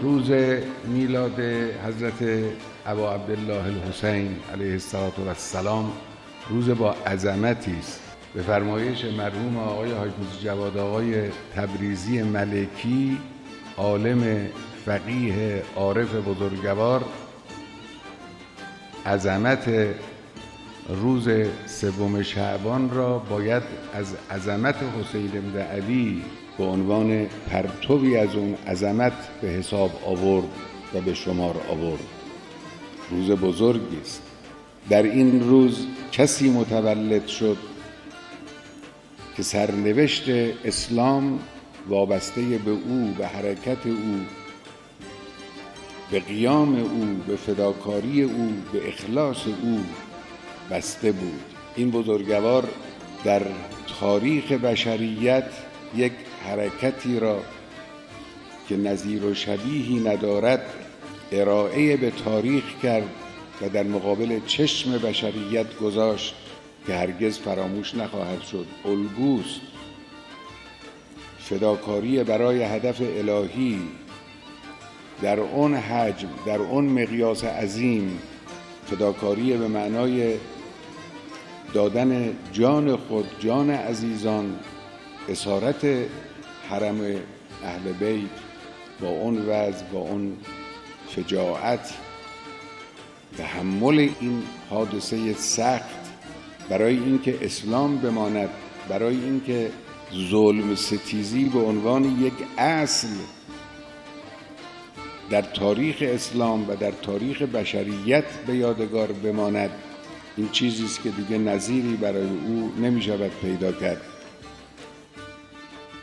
روز میلاد حضرت ابا عبدالله الحسین علیه السلام روز با عظمتی است. به فرمایش مرحوم آقای حاج موسی جواد آقای تبریزی ملکی، عالم فقیه عارف بزرگوار، عظمت روز 3 شعبان را باید از عظمت حسین بن علی به عنوان پرتوی از اون عظمت به حساب آورد و به شمار آورد. روز بزرگی است. در این روز کسی متولد شد که سرنوشت اسلام وابسته به او، به حرکت او، به قیام او، به فداکاری او، به اخلاص او بسته بود. این بزرگوار در تاریخ بشریت یک حرکتی را که نظیر و شبیهی ندارد ارائه به تاریخ کرد و در مقابل چشم بشریت گذاشت که هرگز فراموش نخواهد شد. الگوست. فداکاری برای هدف الهی در اون حجم، در اون مقیاس عظیم، فداکاری به معنای دادن جان خود، جان عزیزان، اسارت حرم اهل بیت با اون وضع، با اون شجاعت، تحمل این حادثه سخت برای اینکه اسلام بماند، برای اینکه ظلم ستیزی به عنوان یک اصل در تاریخ اسلام و در تاریخ بشریت به یادگار بماند. این چیزی است که دیگه نظیری برای او نمی شود پیدا کرد.